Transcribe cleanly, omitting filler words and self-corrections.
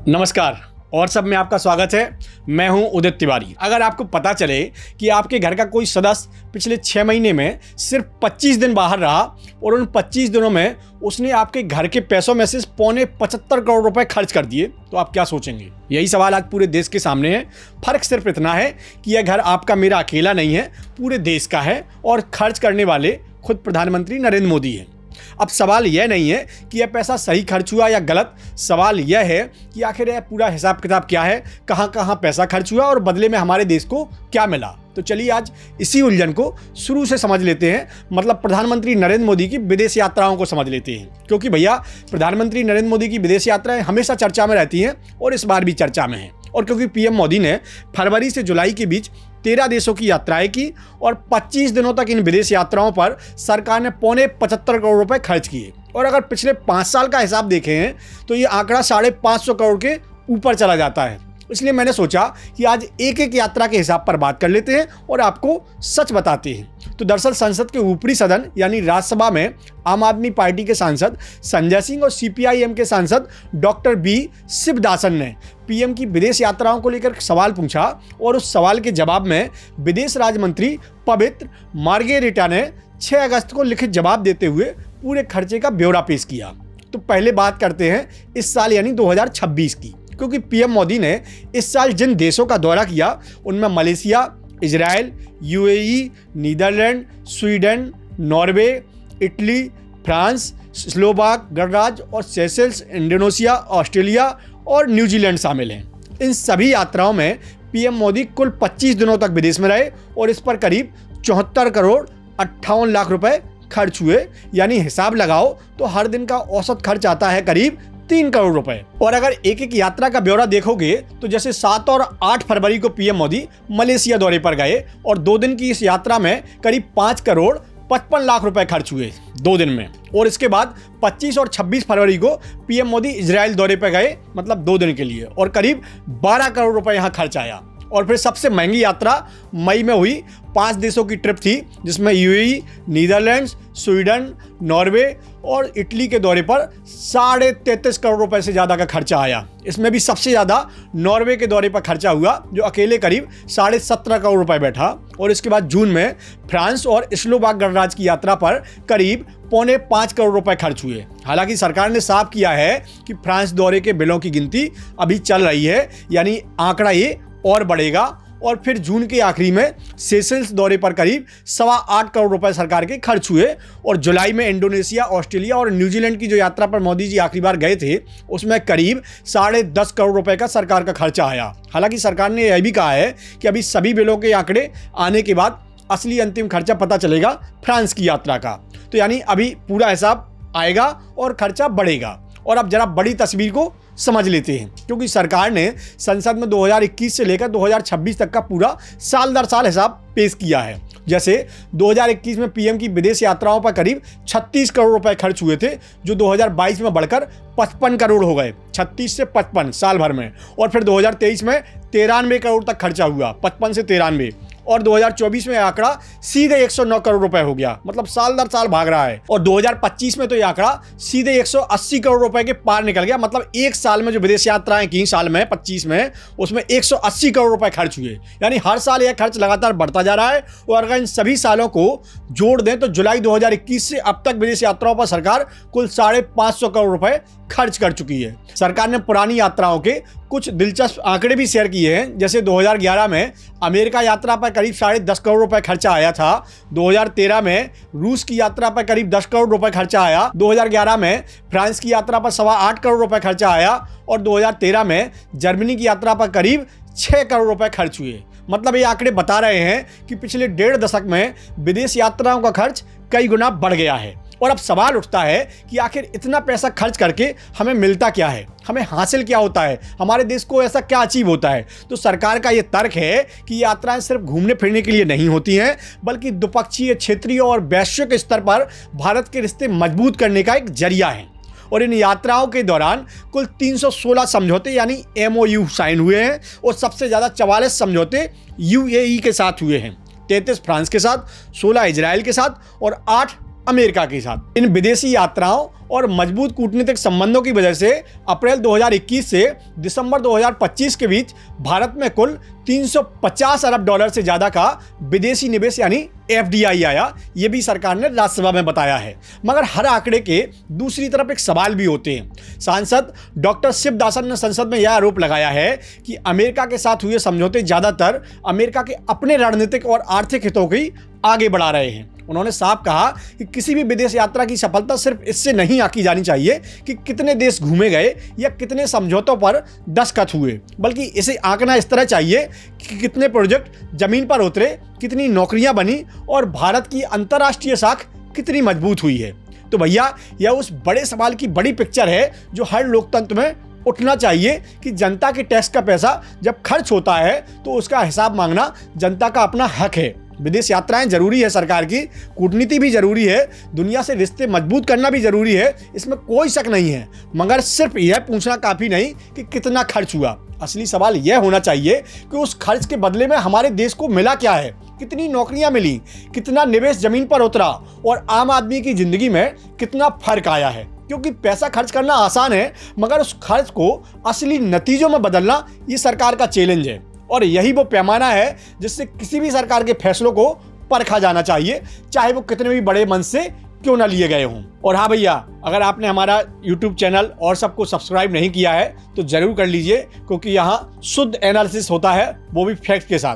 नमस्कार और सब में आपका स्वागत है। मैं हूं उदित तिवारी। अगर आपको पता चले कि आपके घर का कोई सदस्य पिछले 6 महीने में सिर्फ 25 दिन बाहर रहा और उन 25 दिनों में उसने आपके घर के पैसों में से पौने 75 करोड़ रुपए खर्च कर दिए, तो आप क्या सोचेंगे? यही सवाल आज पूरे देश के सामने है। फर्क सिर्फ इतना है कि यह घर आपका मेरा अकेला नहीं है, पूरे देश का है और खर्च करने वाले खुद प्रधानमंत्री नरेंद्र मोदी हैं। अब सवाल यह नहीं है कि यह पैसा सही खर्च हुआ या गलत, सवाल यह है कि आखिर यह पूरा हिसाब किताब क्या है, कहां कहां पैसा खर्च हुआ और बदले में हमारे देश को क्या मिला। तो चलिए आज इसी उलझन को शुरू से समझ लेते हैं, मतलब प्रधानमंत्री नरेंद्र मोदी की विदेश यात्राओं को समझ लेते हैं। क्योंकि भैया प्रधानमंत्री नरेंद्र मोदी की विदेश यात्राएं हमेशा चर्चा में रहती हैं और इस बार भी चर्चा में है। और क्योंकि पीएम मोदी ने फरवरी से जुलाई के बीच 13 देशों की यात्राएं की और 25 दिनों तक इन विदेश यात्राओं पर सरकार ने पौने 75 करोड़ रुपए खर्च किए। और अगर पिछले 5 साल का हिसाब देखें तो ये आंकड़ा 550 करोड़ के ऊपर चला जाता है। इसलिए मैंने सोचा कि आज एक एक यात्रा के हिसाब पर बात कर लेते हैं और आपको सच बताते हैं। तो दरअसल संसद के ऊपरी सदन यानी राज्यसभा में आम आदमी पार्टी के सांसद संजय सिंह और सीपीआईएम के सांसद डॉक्टर बी शिवदासन ने पीएम की विदेश यात्राओं को लेकर सवाल पूछा और उस सवाल के जवाब में विदेश राज्य मंत्री पवित्र मार्गेरिटा ने 6 अगस्त को लिखित जवाब देते हुए पूरे खर्चे का ब्यौरा पेश किया। तो पहले बात करते हैं इस साल यानी 2026 की, क्योंकि पीएम मोदी ने इस साल जिन देशों का दौरा किया उनमें Malaysia, Israel, UAE, Netherlands, Sweden, Norway, Italy, France, Slovak गणराज्य और सेशल्स, इंडोनेशिया, ऑस्ट्रेलिया और न्यूजीलैंड शामिल हैं। इन सभी यात्राओं में पीएम मोदी कुल 25 दिनों तक विदेश में रहे और इस पर करीब 74 करोड़ 58 लाख रुपए खर्च हुए। यानी हिसाब लगाओ तो हर दिन का औसत खर्च आता है करीब 3 करोड़ रुपए। और अगर एक एक यात्रा का ब्यौरा देखोगे तो जैसे 7 और 8 फरवरी को पीएम मोदी मलेशिया दौरे पर गए और 2 दिन की इस यात्रा में करीब 5 करोड़ 55 लाख रुपए खर्च हुए 2 दिन में। और इसके बाद 25 और 26 फरवरी को पीएम मोदी इजराइल दौरे पर गए, मतलब 2 दिन के लिए, और करीब 12 करोड़ रुपए यहाँ खर्च आया। और फिर सबसे महंगी यात्रा मई में हुई 5 देशों की ट्रिप थी, जिसमें यूएई, नीदरलैंड्स, स्वीडन, नॉर्वे और इटली के दौरे पर 33.5 करोड़ रुपए से ज़्यादा का खर्चा आया। इसमें भी सबसे ज़्यादा नॉर्वे के दौरे पर खर्चा हुआ, जो अकेले करीब 17.5 करोड़ रुपए बैठा। और इसके बाद जून में फ्रांस और स्लोवाक गणराज्य की यात्रा पर करीब पौने 5 करोड़ रुपए खर्च हुए। हालांकि सरकार ने साफ किया है कि फ्रांस दौरे के बिलों की गिनती अभी चल रही है, यानी आंकड़ा ये और बढ़ेगा। और फिर जून के आखिरी में सेशल्स दौरे पर करीब 8.25 करोड़ रुपए सरकार के खर्च हुए। और जुलाई में इंडोनेशिया, ऑस्ट्रेलिया और न्यूजीलैंड की जो यात्रा पर मोदी जी आखिरी बार गए थे उसमें करीब 10.5 करोड़ रुपए का सरकार का खर्चा आया। हालांकि सरकार ने यह भी कहा है कि अभी सभी बिलों के आंकड़े आने के बाद असली अंतिम खर्चा पता चलेगा फ्रांस की यात्रा का। तो यानी अभी पूरा हिसाब आएगा और खर्चा बढ़ेगा। और अब जरा बड़ी तस्वीर को समझ लेते हैं, क्योंकि सरकार ने संसद में 2021 से लेकर 2026 तक का पूरा साल दर साल हिसाब पेश किया है। जैसे 2021 में पीएम की विदेश यात्राओं पर करीब 36 करोड़ रुपए खर्च हुए थे, जो 2022 में बढ़कर 55 करोड़ हो गए, 36 से 55 साल भर में। और फिर 2023 में 93 करोड़ तक खर्चा हुआ, 55 से 93। और 2024 में आंकड़ा सीधे 109 करोड़ रुपए हो गया, मतलब साल दर साल भाग रहा है। और 2025 में तो ये आंकड़ा सीधे 180 करोड़ रुपए के पार निकल गया, मतलब एक साल में जो विदेश यात्राएं की साल में 25 में, उसमें 180 करोड़ रुपए खर्च हुए। यानी हर साल यह खर्च लगातार बढ़ता जा रहा है। और अगर इन सभी सालों को जोड़ दें तो जुलाई 2021 से अब तक विदेश यात्राओं पर सरकार कुल 550 करोड़ रुपए खर्च कर चुकी है। सरकार ने पुरानी यात्राओं के कुछ दिलचस्प आंकड़े भी शेयर किए हैं। जैसे 2011 में अमेरिका यात्रा पर करीब 10.5 करोड़ रुपए खर्चा आया था। 2013 में रूस की यात्रा पर करीब 10 करोड़ रुपए खर्चा आया। 2011 में फ्रांस की यात्रा पर 8.25 करोड़ रुपए खर्चा आया। और 2013 में जर्मनी की यात्रा पर करीब 6 करोड़ रुपए खर्च हुए। मतलब ये आंकड़े बता रहे हैं कि पिछले 1.5 दशक में विदेश यात्राओं का खर्च कई गुना बढ़ गया है। और अब सवाल उठता है कि आखिर इतना पैसा खर्च करके हमें मिलता क्या है, हमें हासिल क्या होता है, हमारे देश को ऐसा क्या अचीव होता है। तो सरकार का ये तर्क है कि यात्राएं सिर्फ घूमने फिरने के लिए नहीं होती हैं, बल्कि द्विपक्षीय, क्षेत्रीय और वैश्विक स्तर पर भारत के रिश्ते मजबूत करने का एक जरिया है। और इन यात्राओं के दौरान कुल 316 समझौते यानी MOU साइन हुए हैं और सबसे ज़्यादा 44 समझौते UAE के साथ हुए हैं, 33 फ्रांस के साथ, 16 इजराइल के साथ और 8 अमेरिका के साथ। इन विदेशी यात्राओं और मजबूत कूटनीतिक संबंधों की वजह से अप्रैल 2021 से दिसंबर 2025 के बीच भारत में कुल 350 अरब डॉलर से ज्यादा का विदेशी निवेश यानी FDI आया। यह भी सरकार ने राज्यसभा में बताया है। मगर हर आंकड़े के दूसरी तरफ एक सवाल भी होते हैं। सांसद डॉक्टर शिवदासन ने संसद में यह आरोप लगाया है कि अमेरिका के साथ हुए समझौते ज्यादातर अमेरिका के अपने रणनीतिक और आर्थिक हितों की आगे बढ़ा रहे हैं। उन्होंने साफ कहा कि किसी भी विदेश यात्रा की सफलता सिर्फ इससे नहीं आंकी जानी चाहिए कि कितने देश घूमे गए या कितने समझौतों पर दस्तखत हुए, बल्कि इसे आंकना इस तरह चाहिए कि कितने प्रोजेक्ट जमीन पर उतरे, कितनी नौकरियां बनी और भारत की अंतर्राष्ट्रीय साख कितनी मजबूत हुई है। तो भैया, यह उस बड़े सवाल की बड़ी पिक्चर है जो हर लोकतंत्र में उठना चाहिए कि जनता के टैक्स का पैसा जब खर्च होता है तो उसका हिसाब मांगना जनता का अपना हक है। विदेश यात्राएं जरूरी है, सरकार की कूटनीति भी जरूरी है, दुनिया से रिश्ते मजबूत करना भी जरूरी है, इसमें कोई शक नहीं है। मगर सिर्फ यह पूछना काफी नहीं कि कितना खर्च हुआ। असली सवाल यह होना चाहिए कि उस खर्च के बदले में हमारे देश को मिला क्या है, कितनी नौकरियां मिली, कितना निवेश जमीन पर उतरा और आम आदमी की जिंदगी में कितना फर्क आया है। क्योंकि पैसा खर्च करना आसान है, मगर उस खर्च को असली नतीजों में बदलना ये सरकार का चैलेंज है। और यही वो पैमाना है जिससे किसी भी सरकार के फैसलों को परखा जाना चाहिए, चाहे वो कितने भी बड़े मन से क्यों ना लिए गए हों। और हाँ भैया, अगर आपने हमारा YouTube चैनल और सबको सब्सक्राइब नहीं किया है तो जरूर कर लीजिए, क्योंकि यहाँ शुद्ध एनालिसिस होता है, वो भी फैक्ट के साथ।